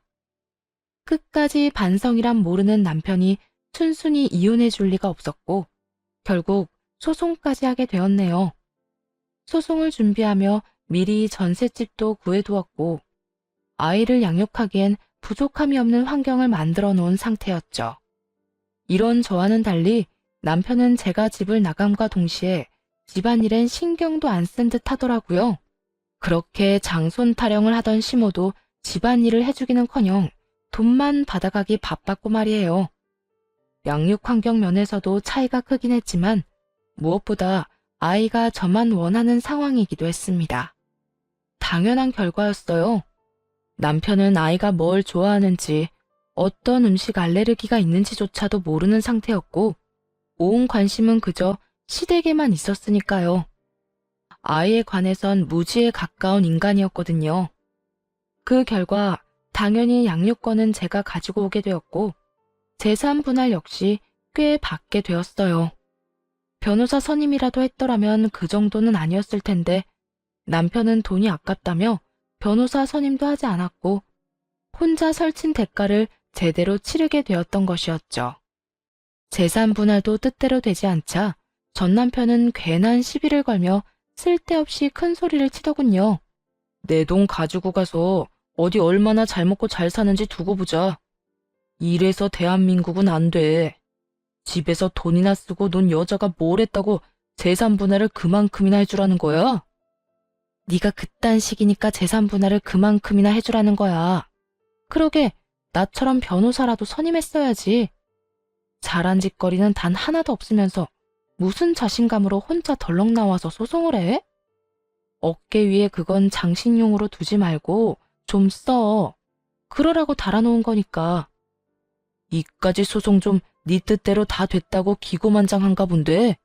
끝까지 반성이란 모르는 남편이 순순히 이혼해 줄 리가 없었고 결국 소송까지 하게 되었네요. 소송을 준비하며 미리 전셋집도 구해두었고 아이를 양육하기엔 부족함이 없는 환경을 만들어 놓은 상태였죠. 이런 저와는 달리 남편은 제가 집을 나감과 동시에 집안일엔 신경도 안 쓴 듯 하더라고요. 그렇게 장손 타령을 하던 시모도 집안일을 해주기는커녕 돈만 받아가기 바빴고 말이에요. 양육 환경 면에서도 차이가 크긴 했지만 무엇보다 아이가 저만 원하는 상황이기도 했습니다. 당연한 결과였어요. 남편은 아이가 뭘 좋아하는지 어떤 음식 알레르기가 있는지조차도 모르는 상태였고 온 관심은 그저 시댁에만 있었으니까요. 아이에 관해선 무지에 가까운 인간이었거든요. 그 결과 당연히 양육권은 제가 가지고 오게 되었고 재산 분할 역시 꽤 받게 되었어요. 변호사 선임이라도 했더라면 그 정도는 아니었을 텐데 남편은 돈이 아깝다며 변호사 선임도 하지 않았고 혼자 설친 대가를 제대로 치르게 되었던 것이었죠. 재산 분할도 뜻대로 되지 않자 전 남편은 괜한 시비를 걸며 쓸데없이 큰 소리를 치더군요. 내 돈 가지고 가서 어디 얼마나 잘 먹고 잘 사는지 두고 보자. 이래서 대한민국은 안 돼. 집에서 돈이나 쓰고 논 여자가 뭘 했다고 재산 분할을 그만큼이나 해주라는 거야? 네가 그딴 식이니까 재산 분할을 그만큼이나 해주라는 거야. 그러게 나처럼 변호사라도 선임했어야지. 잘한 짓거리는 단 하나도 없으면서 무슨 자신감으로 혼자 덜렁 나와서 소송을 해? 어깨 위에 그건 장식용으로 두지 말고 좀 써. 그러라고 달아놓은 거니까. 이까지 소송 좀 네 뜻대로 다 됐다고 기고만장한가 본데.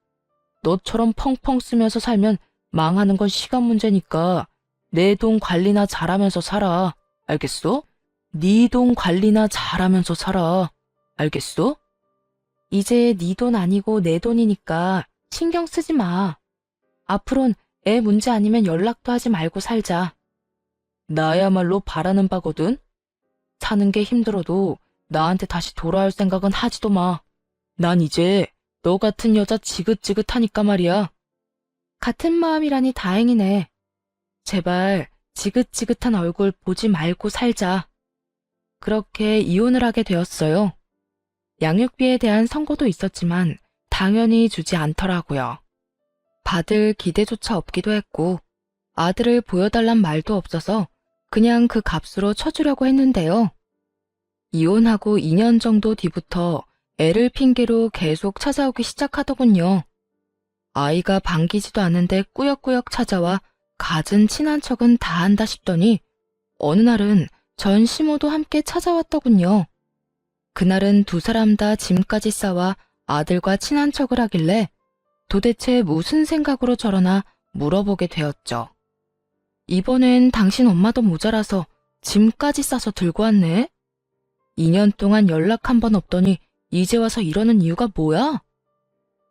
너처럼 펑펑 쓰면서 살면 망하는 건 시간 문제니까 내 돈 관리나 잘하면서 살아. 알겠어? 네 돈 관리나 잘하면서 살아. 알겠어? 이제 네 돈 아니고 내 돈이니까 신경 쓰지 마. 앞으론 애 문제 아니면 연락도 하지 말고 살자. 나야말로 바라는 바거든. 사는 게 힘들어도 나한테 다시 돌아올 생각은 하지도 마. 난 이제 너 같은 여자 지긋지긋하니까 말이야. 같은 마음이라니 다행이네. 제발 지긋지긋한 얼굴 보지 말고 살자. 그렇게 이혼을 하게 되었어요. 양육비에 대한 선고도 있었지만 당연히 주지 않더라고요. 받을 기대조차 없기도 했고 아들을 보여달란 말도 없어서 그냥 그 값으로 쳐주려고 했는데요. 이혼하고 2년 정도 뒤부터 애를 핑계로 계속 찾아오기 시작하더군요. 아이가 반기지도 않는데 꾸역꾸역 찾아와 갖은 친한 척은 다 한다 싶더니 어느 날은 전 시모도 함께 찾아왔더군요. 그날은 두 사람 다 짐까지 싸와 아들과 친한 척을 하길래 도대체 무슨 생각으로 저러나 물어보게 되었죠. 이번엔 당신 엄마도 모자라서 짐까지 싸서 들고 왔네? 2년 동안 연락 한 번 없더니 이제 와서 이러는 이유가 뭐야?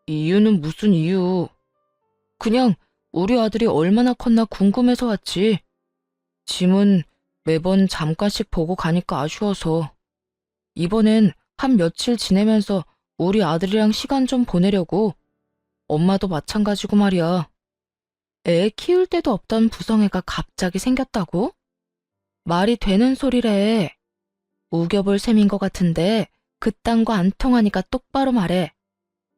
이유는 무슨 이유? 그냥 우리 아들이 얼마나 컸나 궁금해서 왔지. 짐은 매번 잠깐씩 보고 가니까 아쉬워서. 이번엔 한 며칠 지내면서 우리 아들이랑 시간 좀 보내려고. 엄마도 마찬가지고 말이야. 애 키울 데도 없던 부성애가 갑자기 생겼다고? 말이 되는 소리래. 우겨볼 셈인 것 같은데 그딴 거 안 통하니까 똑바로 말해.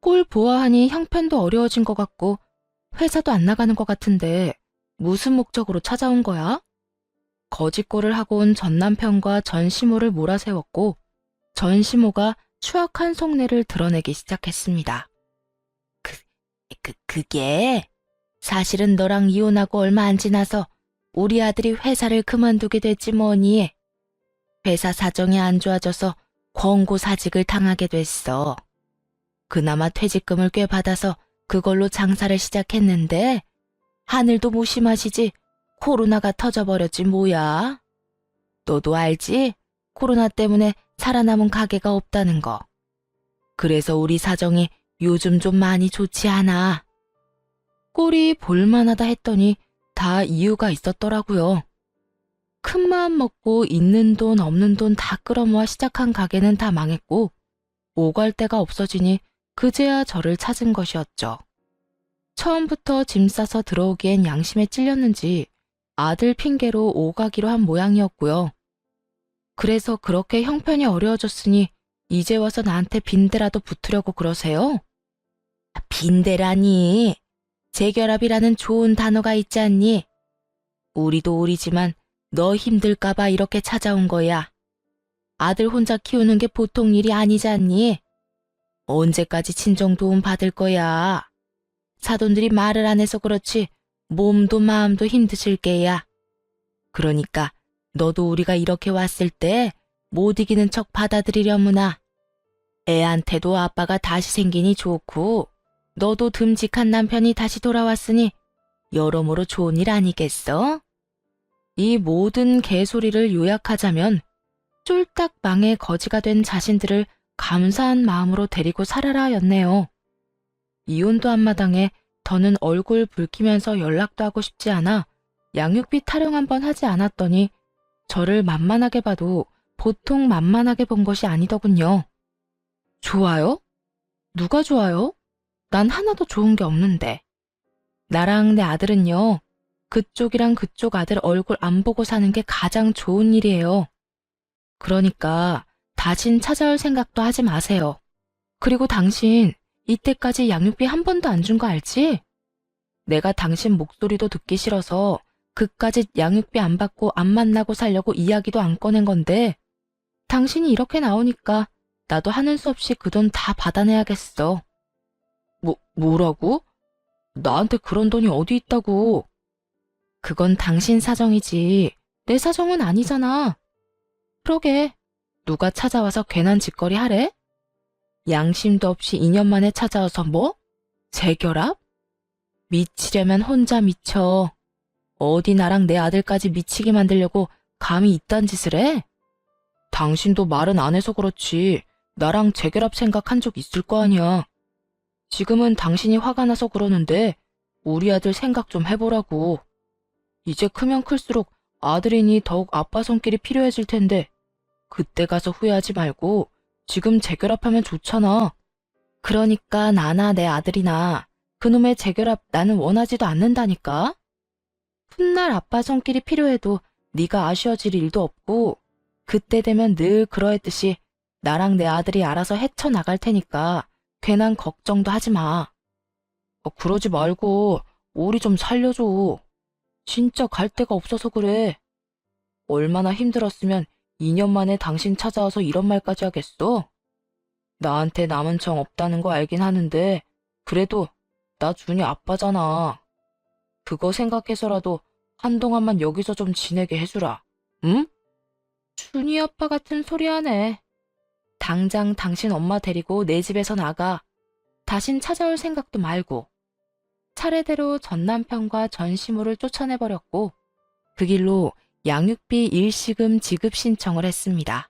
꼴 보아하니 형편도 어려워진 것 같고 회사도 안 나가는 것 같은데 무슨 목적으로 찾아온 거야? 거짓골을 하고 온 전 남편과 전 시모를 몰아세웠고 전 시모가 추악한 속내를 드러내기 시작했습니다. 그게 사실은 너랑 이혼하고 얼마 안 지나서 우리 아들이 회사를 그만두게 됐지 뭐니. 회사 사정이 안 좋아져서 권고사직을 당하게 됐어. 그나마 퇴직금을 꽤 받아서 그걸로 장사를 시작했는데 하늘도 무심하시지 코로나가 터져버렸지 뭐야. 너도 알지? 코로나 때문에 살아남은 가게가 없다는 거. 그래서 우리 사정이 요즘 좀 많이 좋지 않아. 꼴이 볼만하다 했더니 다 이유가 있었더라고요. 큰 마음 먹고 있는 돈 없는 돈 다 끌어모아 시작한 가게는 다 망했고 오갈 데가 없어지니 그제야 저를 찾은 것이었죠. 처음부터 짐 싸서 들어오기엔 양심에 찔렸는지 아들 핑계로 오가기로 한 모양이었고요. 그래서 그렇게 형편이 어려워졌으니 이제 와서 나한테 빈대라도 붙으려고 그러세요?
빈대라니. 재결합이라는 좋은 단어가 있지 않니? 우리도 우리지만 너 힘들까봐 이렇게 찾아온 거야. 아들 혼자 키우는 게 보통 일이 아니지 않니? 언제까지 친정 도움 받을 거야? 사돈들이 말을 안 해서 그렇지 몸도 마음도 힘드실 게야. 그러니까 너도 우리가 이렇게 왔을 때 못 이기는 척 받아들이려무나. 애한테도 아빠가 다시 생기니 좋고 너도 듬직한 남편이 다시 돌아왔으니 여러모로 좋은 일 아니겠어?
이 모든 개소리를 요약하자면 쫄딱 망의 거지가 된 자신들을 감사한 마음으로 데리고 살아라였네요. 이혼도 한마당에 더는 얼굴 붉히면서 연락도 하고 싶지 않아 양육비 타령 한번 하지 않았더니 저를 만만하게 봐도 보통 만만하게 본 것이 아니더군요. 좋아요? 누가 좋아요? 난 하나도 좋은 게 없는데. 나랑 내 아들은요, 그쪽이랑 그쪽 아들 얼굴 안 보고 사는 게 가장 좋은 일이에요. 그러니까 다신 찾아올 생각도 하지 마세요. 그리고 당신 이때까지 양육비 한 번도 안 준 거 알지? 내가 당신 목소리도 듣기 싫어서 그까짓 양육비 안 받고 안 만나고 살려고 이야기도 안 꺼낸 건데 당신이 이렇게 나오니까 나도 하는 수 없이 그 돈 다 받아내야겠어. 뭐라고? 나한테 그런 돈이 어디 있다고? 그건 당신 사정이지. 내 사정은 아니잖아. 그러게. 누가 찾아와서 괜한 짓거리 하래? 양심도 없이 2년 만에 찾아와서 뭐? 재결합? 미치려면 혼자 미쳐. 어디 나랑 내 아들까지 미치게 만들려고 감히 이딴 짓을 해? 당신도 말은 안 해서 그렇지. 나랑 재결합 생각한 적 있을 거 아니야. 지금은 당신이 화가 나서 그러는데 우리 아들 생각 좀 해보라고. 이제 크면 클수록 아들이니 더욱 아빠 손길이 필요해질 텐데 그때 가서 후회하지 말고 지금 재결합하면 좋잖아. 그러니까 나나 내 아들이나 그놈의 재결합 나는 원하지도 않는다니까. 훗날 아빠 손길이 필요해도 네가 아쉬워질 일도 없고 그때 되면 늘 그러했듯이 나랑 내 아들이 알아서 헤쳐나갈 테니까 괜한 걱정도 하지 마. 그러지 말고 우리 좀 살려줘. 진짜 갈 데가 없어서 그래. 얼마나 힘들었으면 2년 만에 당신 찾아와서 이런 말까지 하겠어? 나한테 남은 정 없다는 거 알긴 하는데 그래도 나 준이 아빠잖아. 그거 생각해서라도 한동안만 여기서 좀 지내게 해주라. 응? 준이 아빠 같은 소리 하네. 당장 당신 엄마 데리고 내 집에서 나가. 다신 찾아올 생각도 말고. 차례대로 전 남편과 전 시모를 쫓아내버렸고 그 길로 양육비 일시금 지급 신청을 했습니다.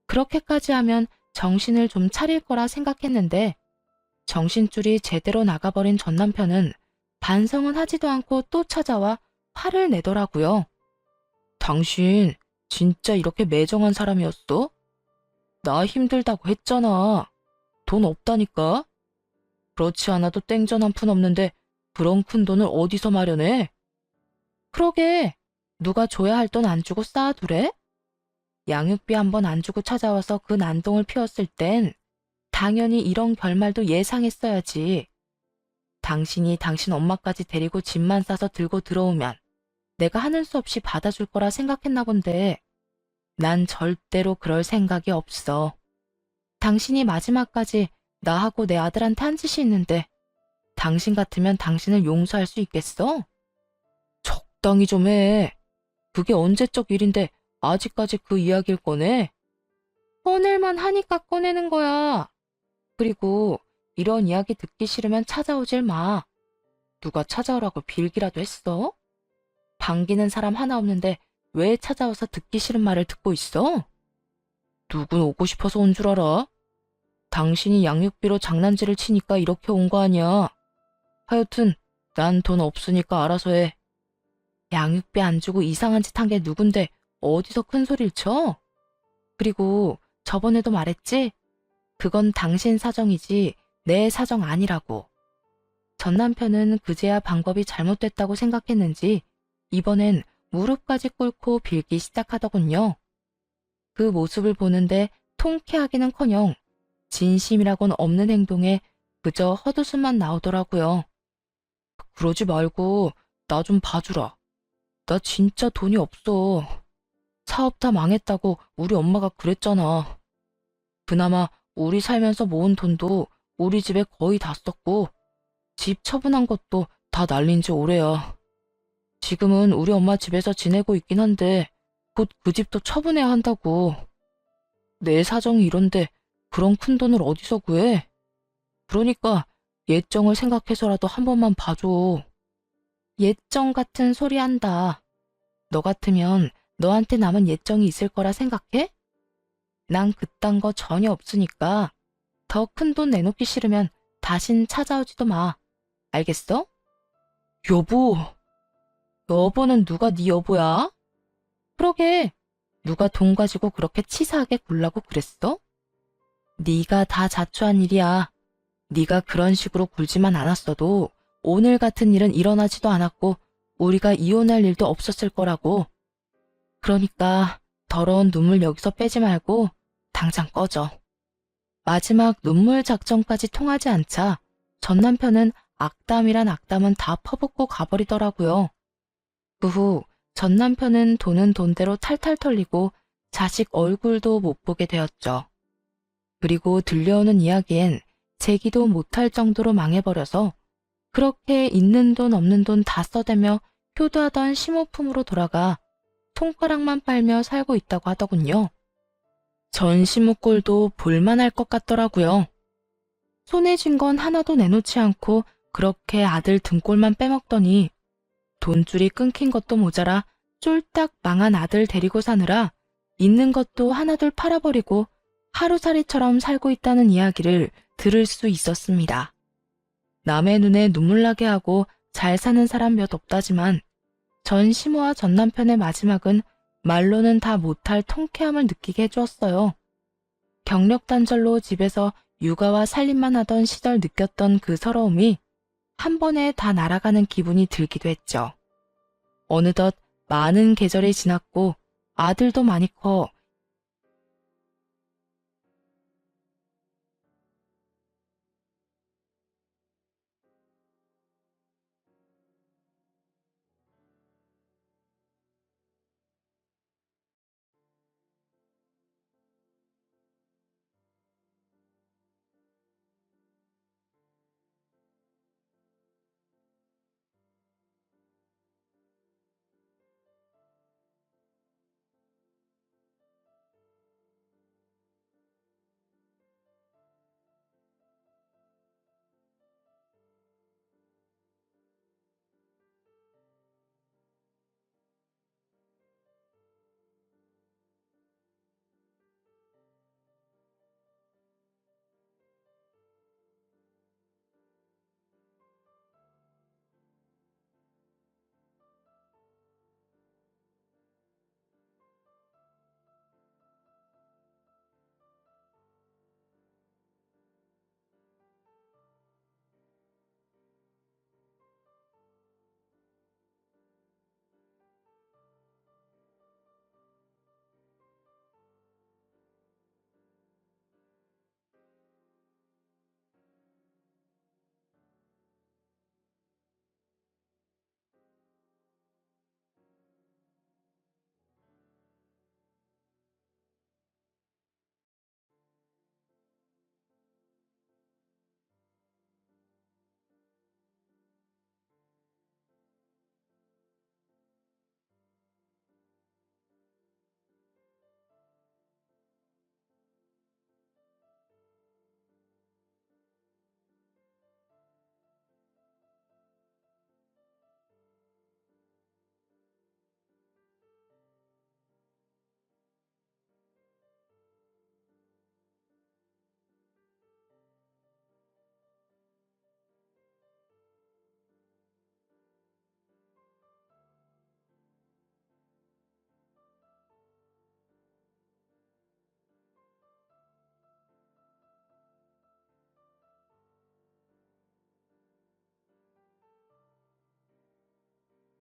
그렇게까지 하면 정신을 좀 차릴 거라 생각했는데 정신줄이 제대로 나가버린 전 남편은 반성은 하지도 않고 또 찾아와 화를 내더라고요. 당신 진짜 이렇게 매정한 사람이었어? 나 힘들다고 했잖아. 돈 없다니까? 그렇지 않아도 땡전 한 푼 없는데 그런 큰 돈을 어디서 마련해? 그러게, 누가 줘야 할 돈 안 주고 쌓아두래? 양육비 한 번 안 주고 찾아와서 그 난동을 피웠을 땐 당연히 이런 결말도 예상했어야지. 당신이 당신 엄마까지 데리고 짐만 싸서 들고 들어오면 내가 하는 수 없이 받아줄 거라 생각했나 본데 난 절대로 그럴 생각이 없어. 당신이 마지막까지 나하고 내 아들한테 한 짓이 있는데 당신 같으면 당신을 용서할 수 있겠어? 적당히 좀 해. 그게 언제적 일인데 아직까지 그 이야기를 꺼내? 꺼낼만 하니까 꺼내는 거야. 그리고 이런 이야기 듣기 싫으면 찾아오질 마. 누가 찾아오라고 빌기라도 했어? 반기는 사람 하나 없는데 왜 찾아와서 듣기 싫은 말을 듣고 있어? 누군 오고 싶어서 온 줄 알아? 당신이 양육비로 장난질을 치니까 이렇게 온 거 아니야. 하여튼 난 돈 없으니까 알아서 해. 양육비 안 주고 이상한 짓 한 게 누군데 어디서 큰 소리를 쳐? 그리고 저번에도 말했지? 그건 당신 사정이지 내 사정 아니라고. 전 남편은 그제야 방법이 잘못됐다고 생각했는지 이번엔 무릎까지 꿇고 빌기 시작하더군요. 그 모습을 보는데 통쾌하기는커녕 진심이라곤 없는 행동에 그저 헛웃음만 나오더라고요. 그러지 말고 나 좀 봐주라. 나 진짜 돈이 없어. 사업 다 망했다고 우리 엄마가 그랬잖아. 그나마 우리 살면서 모은 돈도 우리 집에 거의 다 썼고 집 처분한 것도 다 날린 지 오래야. 지금은 우리 엄마 집에서 지내고 있긴 한데 곧 그 집도 처분해야 한다고. 내 사정이 이런데 그런 큰 돈을 어디서 구해? 그러니까 예정을 생각해서라도 한 번만 봐줘. 예정 같은 소리 한다. 너 같으면 너한테 남은 예정이 있을 거라 생각해? 난 그딴 거 전혀 없으니까 더 큰 돈 내놓기 싫으면 다신 찾아오지도 마. 알겠어? 여보. 여보는 누가 네 여보야? 그러게. 누가 돈 가지고 그렇게 치사하게 굴라고 그랬어? 네가 다 자초한 일이야. 네가 그런 식으로 굴지만 않았어도 오늘 같은 일은 일어나지도 않았고 우리가 이혼할 일도 없었을 거라고. 그러니까 더러운 눈물 여기서 빼지 말고 당장 꺼져. 마지막 눈물 작전까지 통하지 않자 전 남편은 악담이란 악담은 다 퍼붓고 가버리더라고요. 그 후 전 남편은 돈은 돈대로 탈탈 털리고 자식 얼굴도 못 보게 되었죠. 그리고 들려오는 이야기엔 재기도 못할 정도로 망해버려서 그렇게 있는 돈 없는 돈 다 써대며 효도하던 심호품으로 돌아가 손가락만 빨며 살고 있다고 하더군요. 전 시무꼴도 볼만할 것 같더라고요. 손에 쥔 건 하나도 내놓지 않고 그렇게 아들 등골만 빼먹더니 돈줄이 끊긴 것도 모자라 쫄딱 망한 아들 데리고 사느라 있는 것도 하나둘 팔아버리고 하루살이처럼 살고 있다는 이야기를 들을 수 있었습니다. 남의 눈에 눈물 나게 하고 잘 사는 사람 몇 없다지만 전 시모와 전 남편의 마지막은 말로는 다 못할 통쾌함을 느끼게 해주었어요. 경력 단절로 집에서 육아와 살림만 하던 시절 느꼈던 그 서러움이 한 번에 다 날아가는 기분이 들기도 했죠. 어느덧 많은 계절이 지났고 아들도 많이 커